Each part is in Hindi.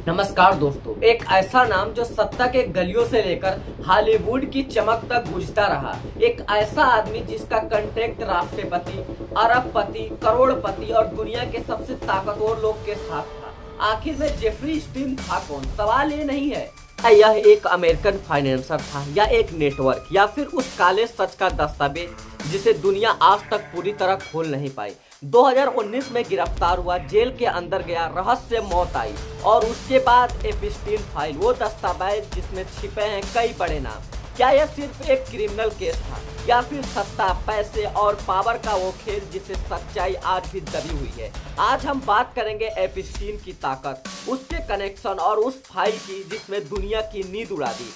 नमस्कार दोस्तों। एक ऐसा नाम जो सत्ता के गलियों से लेकर हॉलीवुड की चमक तक गूंजता रहा। एक ऐसा आदमी जिसका कंटेक्ट राष्ट्रपति, अरबपति, करोड़पति और दुनिया के सबसे ताकतवर लोग के साथ था। आखिर में जेफरी स्टीन था कौन? सवाल ये नहीं है यह एक अमेरिकन फाइनेंसर था या एक नेटवर्क या फिर उस काले सच का दस्तावेज जिसे दुनिया आज तक पूरी तरह खोल नहीं पाई। 2019 में गिरफ्तार हुआ, जेल के अंदर गया, रहस्य मौत आई और उसके बाद एपिस्टीन फाइल, वो दस्तावेज जिसमें छिपे हैं कई बड़े नाम। क्या यह सिर्फ एक क्रिमिनल केस था या फिर सत्ता, पैसे और पावर का वो खेल जिसे सच्चाई आज भी दबी हुई है? आज हम बात करेंगे एपिस्टीन की ताकत, उसके कनेक्शन और उस फाइल की जिसमें दुनिया की नींद उड़ा दी।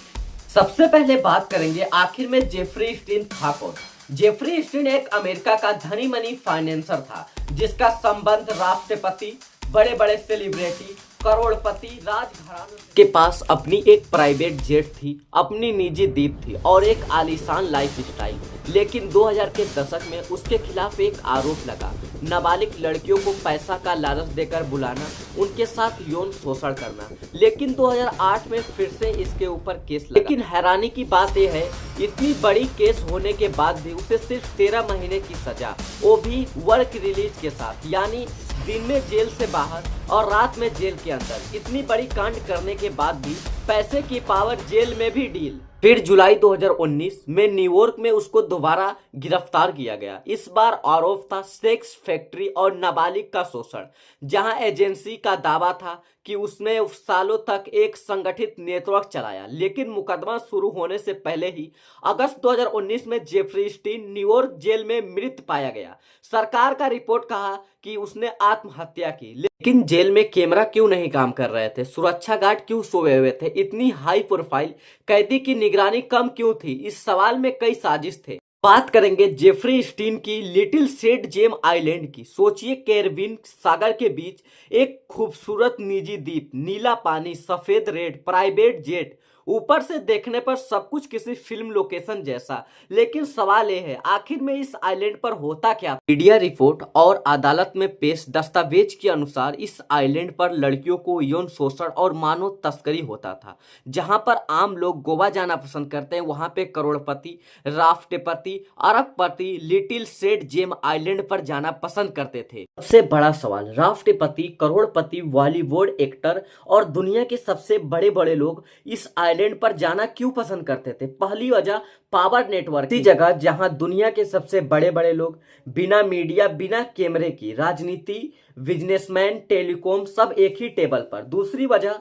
सबसे पहले बात करेंगे आखिर में जेफरी स्टीन था कौन। जेफरी स्टीन एक अमेरिका का धनी मनी फाइनेंसर था जिसका संबंध राष्ट्रपति, बड़े बड़े सेलिब्रिटी, करोड़पति राजघराने के पास अपनी एक प्राइवेट जेट थी, अपनी निजी द्वीप थी और एक आलीशान लाइफ स्टाइल। लेकिन 2000 के दशक में उसके खिलाफ एक आरोप लगा, नाबालिग लड़कियों को पैसा का लालच देकर बुलाना, उनके साथ यौन शोषण करना। लेकिन 2008 में फिर से इसके ऊपर केस लगा। लेकिन हैरानी की बात यह है, इतनी बड़ी केस होने के बाद भी उसे सिर्फ 13 महीने की सजा, वो भी वर्क रिलीज के साथ, यानी दिन में जेल से बाहर और रात में जेल के अंदर। इतनी बड़ी कांड करने के बाद भी पैसे की पावर, जेल में भी डील। फिर जुलाई 2019 में न्यूयॉर्क में उसको दोबारा गिरफ्तार किया गया। इस बार आरोप था सेक्स फैक्ट्री और नाबालिग का शोषण, जहां एजेंसी का दावा था कि उसने सालों तक एक संगठित नेटवर्क चलाया। लेकिन मुकदमा शुरू होने से पहले ही अगस्त 2019 में जेफरी स्टीन न्यूयॉर्क जेल में मृत पाया गया। सरकार का रिपोर्ट कहा कि उसने आत्महत्या की। लेकिन जेल में कैमरा क्यों नहीं काम कर रहे थे? सुरक्षा गार्ड क्यों सोए हुए थे? इतनी हाई प्रोफाइल कैदी की निगरानी कम क्यों थी? इस सवाल में कई साजिश थे। बात करेंगे जेफरी स्टीन की लिटिल सेंट जेम आइलैंड की। सोचिए, कैरिबियन सागर के बीच एक खूबसूरत निजी द्वीप, नीला पानी, सफेद रेड, प्राइवेट जेट, ऊपर से देखने पर सब कुछ किसी फिल्म लोकेशन जैसा। लेकिन सवाल यह है, आखिर में इस आइलैंड पर होता क्या? मीडिया रिपोर्ट और अदालत में पेश दस्तावेज के अनुसार इस आइलैंड पर लड़कियों को यौन शोषण और मानव तस्करी होता था। जहां पर आम लोग गोवा जाना पसंद करते हैं, वहां पे करोड़पति, राष्ट्रपति, अरबपति लिटिल सेंट जेम आइलैंड पर जाना पसंद करते थे। सबसे बड़ा सवाल, राष्ट्रपति, करोड़पति, बॉलीवुड एक्टर और दुनिया के सबसे बड़े बड़े लोग इस आइलैंड पर जाना क्यों पसंद करते थे? पहली वजह, पावर नेटवर्क। इसी जगह जहां दुनिया के सबसे बड़े बड़े लोग बिना मीडिया, बिना कैमरे की, राजनीति, बिजनेसमैन, टेलीकॉम सब एक ही टेबल पर। दूसरी वजह,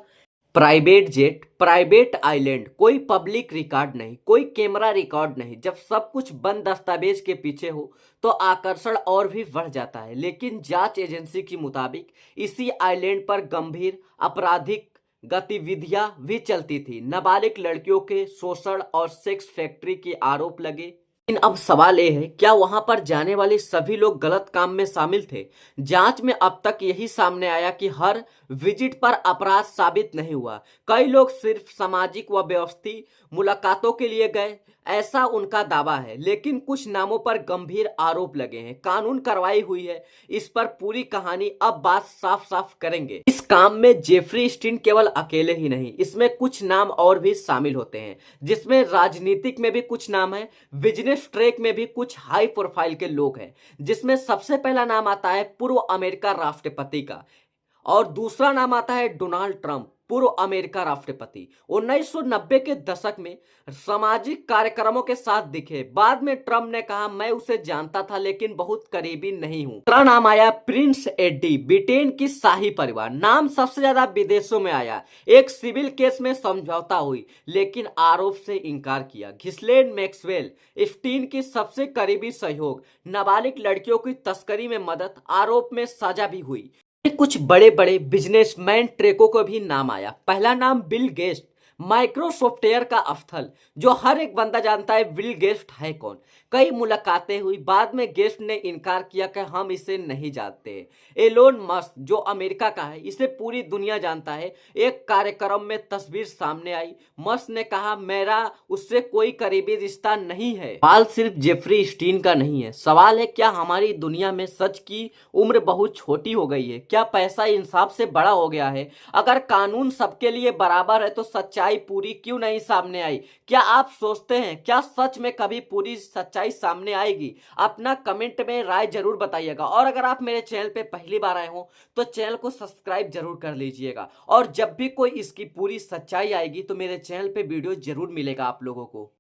प्राइवेट जेट, प्राइवेट आइलैंड, कोई पब्लिक रिकॉर्ड नहीं, कोई कैमरा रिकॉर्ड नहीं। जब सब कुछ बंद दस्तावेज के पीछे हो तो आकर्षण और भी बढ़ जाता है। लेकिन जांच एजेंसी के मुताबिक इसी आइलैंड पर गंभीर आपराधिक गतिविधियां भी चलती थी। नाबालिग लड़कियों के शोषण और सेक्स फैक्ट्री के आरोप लगे। लेकिन अब सवाल यह है, क्या वहां पर जाने वाले सभी लोग गलत काम में शामिल थे? जांच में अब तक यही सामने आया कि हर विजिट पर अपराध साबित नहीं हुआ। कई लोग सिर्फ सामाजिक व व्यवस्थित मुलाकातों के लिए गए, ऐसा उनका दावा है। लेकिन कुछ नामों पर गंभीर आरोप लगे हैं, कानून कार्रवाई हुई है। इस पर पूरी कहानी अब बात साफ साफ करेंगे। इस काम में जेफरी स्टीन केवल अकेले ही नहीं, इसमें कुछ नाम और भी शामिल होते हैं, जिसमें राजनीतिक में भी कुछ नाम है, बिजनेस ट्रैक में भी कुछ हाई प्रोफाइल के लोग हैं। जिसमें सबसे पहला नाम आता है पूर्व अमेरिका राष्ट्रपति का और दूसरा नाम आता है डोनाल्ड ट्रंप, पूर्व अमेरिका राष्ट्रपति। 1990 के दशक में सामाजिक कार्यक्रमों के साथ दिखे। बाद में ट्रंप ने कहा, मैं उसे जानता था लेकिन बहुत करीबी नहीं हूं। दूसरा नाम आया प्रिंस एडी, ब्रिटेन की शाही परिवार। नाम सबसे ज्यादा विदेशों में आया। एक सिविल केस में समझौता हुई लेकिन आरोप से इनकार किया। घिस्लेन मैक्सवेल, स्टीन की सबसे करीबी सहयोग, नाबालिग लड़कियों की तस्करी में मदद, आरोप में सजा भी हुई। कुछ बड़े बड़े बिजनेसमैन ट्रेकों को भी नाम आया। पहला नाम बिल गेट्स, माइक्रोसॉफ्टवेयर का अफथल, जो हर एक बंदा जानता है बिल गेट्स है कौन। कई मुलाकातें हुई, बाद में गेस्ट ने इनकार किया कि हम इसे नहीं जानते। एलोन मस्क जो अमेरिका का है, इसे पूरी दुनिया जानता है। एक कार्यक्रम में तस्वीर सामने आई, मस्क ने कहा मेरा उससे कोई करीबी रिश्ता नहीं है। सवाल सिर्फ जेफरी स्टीन का नहीं है, सवाल है क्या हमारी दुनिया में सच की उम्र बहुत छोटी हो गई है? क्या पैसा इंसाफ से बड़ा हो गया है? अगर कानून सबके लिए बराबर है तो सच्चाई पूरी क्यों नहीं सामने आई? क्या आप सोचते हैं क्या सच में कभी पूरी सच्चाई सामने आएगी? अपना कमेंट में राय जरूर बताइएगा, और अगर आप मेरे चैनल पे पहली बार आए हो तो चैनल को सब्सक्राइब जरूर कर लीजिएगा, और जब भी कोई इसकी पूरी सच्चाई आएगी तो मेरे चैनल पे वीडियो जरूर मिलेगा आप लोगों को।